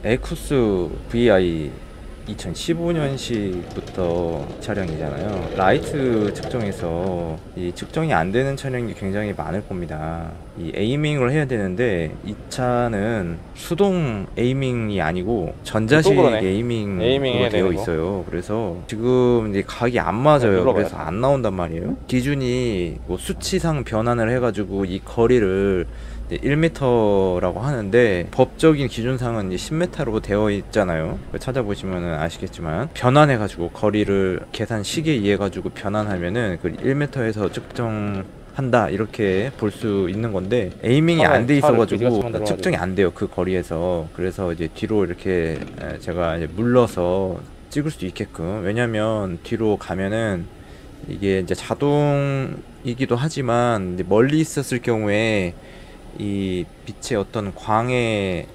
에쿠스 VI 2015년식부터 차량이잖아요. 라이트 측정에서 이 측정이 안 되는 차량이 굉장히 많을 겁니다. 이 에이밍을 해야 되는데 이 차는 수동 에이밍이 아니고 전자식 에이밍 에이밍으로 해야 되어 되는 거. 있어요. 그래서 지금 이제 각이 안 맞아요. 눌러봐요. 그래서 안 나온단 말이에요. 기준이 뭐 수치상 변환을 해가지고 이 거리를 1m라고 하는데 법적인 기준상은 10m로 되어 있잖아요. 찾아보시면 아시겠지만 변환해가지고 거리를 계산식에 의해 가지고 변환하면은 그 1m에서 측정한다 이렇게 볼 수 있는 건데 에이밍이 안 돼 있어가지고 측정이 안 돼요 그 거리에서. 그래서 이제 뒤로 이렇게 제가 이제 물러서 찍을 수 있게끔, 왜냐면 뒤로 가면은 이게 이제 자동이기도 하지만 이제 멀리 있었을 경우에 이 빛의 어떤 광의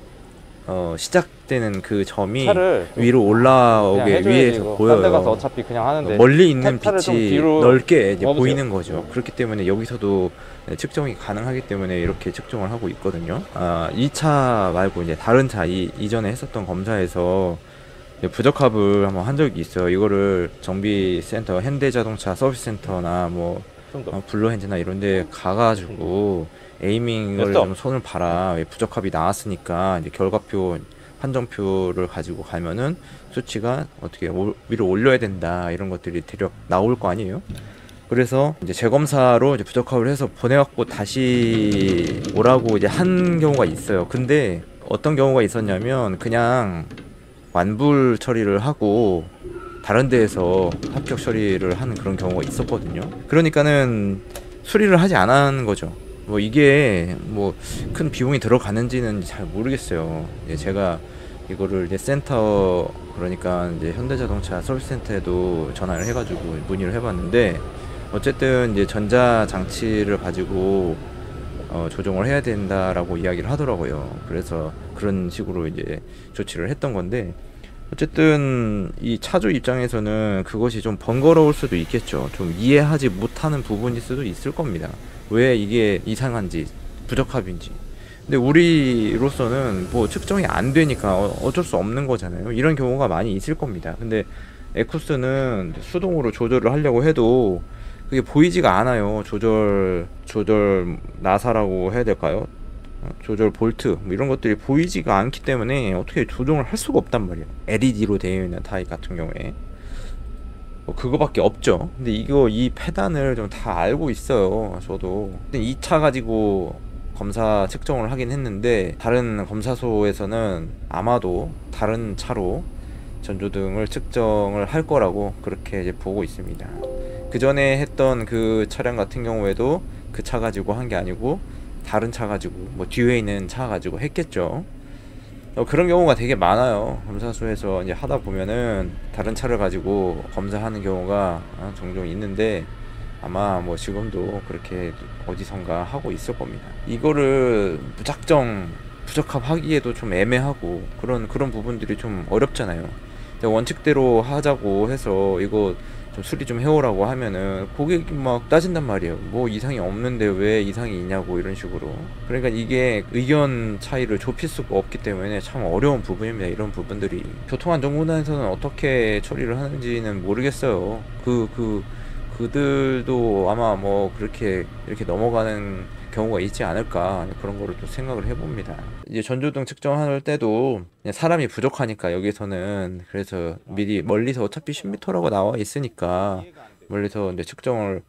시작되는 그 점이 위로 올라오게 위에서 보여요. 딴 데 가서 어차피 그냥 하는데 멀리 있는 차를 좀 빛이 뒤로 넓게 이제 넣어보세요. 보이는 거죠. 그렇기 때문에 여기서도 측정이 가능하기 때문에 이렇게 측정을 하고 있거든요. 이 차 말고 이제 다른 차, 이전에 했었던 검사에서 부적합을 한번 한 적이 있어요. 이거를 정비센터, 현대자동차 서비스센터나 뭐 블루핸즈나 이런 데 가가지고 에이밍을 좀 손을 봐라, 부적합이 나왔으니까 이제 결과표, 판정표를 가지고 가면은 수치가 어떻게 위로 올려야 된다 이런 것들이 대략 나올 거 아니에요. 그래서 이제 재검사로 이제 부적합을 해서 보내갖고 다시 오라고 이제 한 경우가 있어요. 근데 어떤 경우가 있었냐면 그냥 완불 처리를 하고 다른 데에서 합격 처리를 하는 그런 경우가 있었거든요. 그러니까는 수리를 하지 않은 거죠. 뭐 이게 뭐 큰 비용이 들어가는지는 잘 모르겠어요. 제가 이거를 이제 센터, 그러니까 이제 현대자동차 서비스센터에도 전화를 해가지고 문의를 해봤는데 어쨌든 이제 전자 장치를 가지고 조정을 해야 된다라고 이야기를 하더라고요. 그래서 그런 식으로 이제 조치를 했던 건데, 어쨌든 이 차주 입장에서는 그것이 좀 번거로울 수도 있겠죠. 좀 이해하지 못하는 부분일 수도 있을 겁니다. 왜 이게 이상한지, 부적합인지. 근데 우리로서는 뭐 측정이 안 되니까 어쩔 수 없는 거잖아요. 이런 경우가 많이 있을 겁니다. 근데 에쿠스는 수동으로 조절을 하려고 해도 그게 보이지가 않아요. 조절 나사라고 해야 될까요? 조절 볼트 뭐 이런 것들이 보이지가 않기 때문에 어떻게 조정을 할 수가 없단 말이에요. LED로 되어 있는 타입 같은 경우에 뭐 그거밖에 없죠. 근데 이 패단을 좀 다 알고 있어요, 저도. 근데 이 차 가지고 검사 측정을 하긴 했는데 다른 검사소에서는 아마도 다른 차로 전조등을 측정을 할 거라고 그렇게 이제 보고 있습니다. 그 전에 했던 그 차량 같은 경우에도 그 차 가지고 한 게 아니고 다른 차 가지고, 뭐 뒤에 있는 차 가지고 했겠죠. 그런 경우가 되게 많아요. 검사소에서 이제 하다 보면은 다른 차를 가지고 검사하는 경우가 종종 있는데 아마 뭐 지금도 그렇게 어디선가 하고 있을 겁니다. 이거를 무작정 부적합하기에도 좀 애매하고 그런 부분들이 좀 어렵잖아요. 원칙대로 하자고 해서 이거 좀 수리 좀 해오라고 하면은 고객이 막 따진단 말이에요. 뭐 이상이 없는데 왜 이상이 있냐고, 이런 식으로. 그러니까 이게 의견 차이를 좁힐 수가 없기 때문에 참 어려운 부분입니다. 이런 부분들이 교통안전공단에서는 어떻게 처리를 하는지는 모르겠어요. 그들도 아마 뭐 그렇게 이렇게 넘어가는 경우가 있지 않을까, 그런 거를 또 생각을 해봅니다. 이제 전조등 측정할 때도 그냥 사람이 부족하니까 여기서는, 그래서 미리 멀리서 어차피 10m라고 나와 있으니까 멀리서 이제 측정을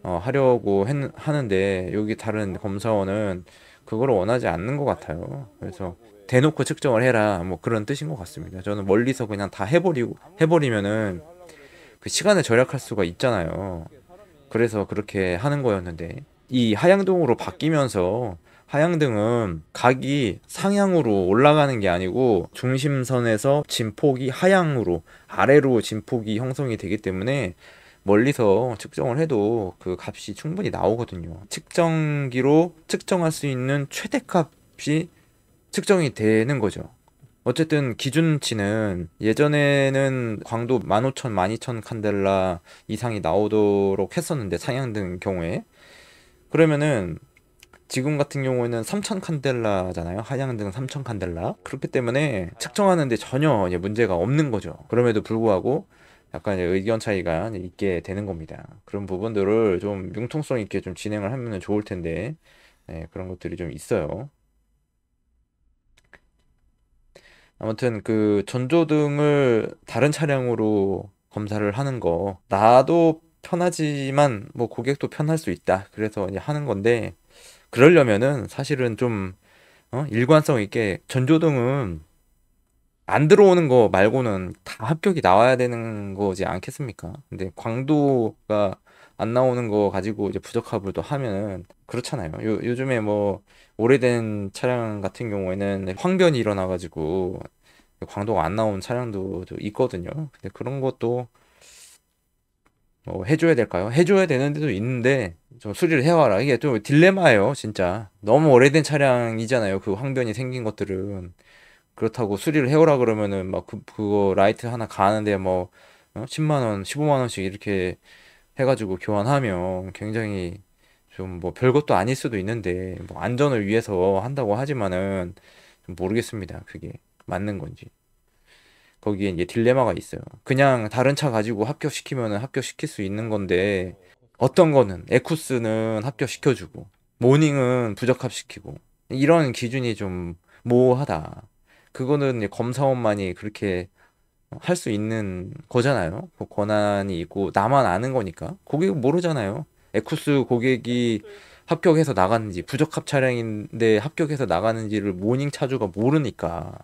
하려고 하는데 여기 다른 검사원은 그걸 원하지 않는 것 같아요. 그래서 대놓고 측정을 해라, 뭐 그런 뜻인 것 같습니다. 저는 멀리서 그냥 다 해버리면은 그 시간을 절약할 수가 있잖아요. 그래서 그렇게 하는 거였는데 이 하향등으로 바뀌면서, 하향등은 각이 상향으로 올라가는 게 아니고 중심선에서 진폭이 하향으로 아래로 진폭이 형성이 되기 때문에 멀리서 측정을 해도 그 값이 충분히 나오거든요. 측정기로 측정할 수 있는 최대값이 측정이 되는 거죠. 어쨌든 기준치는 예전에는 광도 15,000, 12,000 칸델라 이상이 나오도록 했었는데 상향등 경우에, 그러면은 지금 같은 경우에는 3000 칸델라잖아요. 하향등 3000 칸델라. 그렇기 때문에 측정하는데 전혀 이제 문제가 없는 거죠. 그럼에도 불구하고 약간 이제 의견 차이가 이제 있게 되는 겁니다. 그런 부분들을 좀 융통성 있게 좀 진행을 하면 좋을 텐데, 네, 그런 것들이 좀 있어요. 아무튼 그 전조등을 다른 차량으로 검사를 하는 거, 나도 편하지만 뭐 고객도 편할 수 있다. 그래서 이제 하는 건데, 그러려면은 사실은 좀 일관성 있게 전조등은 안 들어오는 거 말고는 다 합격이 나와야 되는 거지 않겠습니까? 근데 광도가 안 나오는 거 가지고 이제 부적합을 또 하면은 그렇잖아요. 요즘에 뭐 오래된 차량 같은 경우에는 황변이 일어나가지고 광도가 안 나온 차량도 좀 있거든요. 근데 그런 것도 뭐 해줘야 될까요? 해줘야 되는 데도 있는데 좀 수리를 해와라. 이게 좀 딜레마예요, 진짜. 너무 오래된 차량이잖아요. 그 황변이 생긴 것들은. 그렇다고 수리를 해오라 그러면은 막 그거 라이트 하나 가는데 뭐 10만 원, 15만 원씩 이렇게 해가지고 교환하면 굉장히 좀 뭐 별것도 아닐 수도 있는데 뭐 안전을 위해서 한다고 하지만은 좀 모르겠습니다. 그게 맞는 건지. 거기에 이제 딜레마가 있어요. 그냥 다른 차 가지고 합격시키면은 합격시킬 수 있는 건데 어떤 거는 에쿠스는 합격시켜주고 모닝은 부적합시키고 이런 기준이 좀 모호하다. 그거는 이제 검사원만이 그렇게 할 수 있는 거잖아요. 그 권한이 있고 나만 아는 거니까. 고객은 모르잖아요. 에쿠스 고객이 합격해서 나갔는지 부적합 차량인데 합격해서 나가는지를 모닝 차주가 모르니까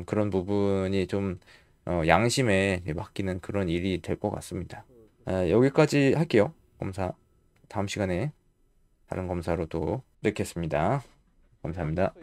그런 부분이 좀 양심에 맡기는 그런 일이 될 것 같습니다. 여기까지 할게요. 검사. 다음 시간에 다른 검사로 또 뵙겠습니다. 감사합니다.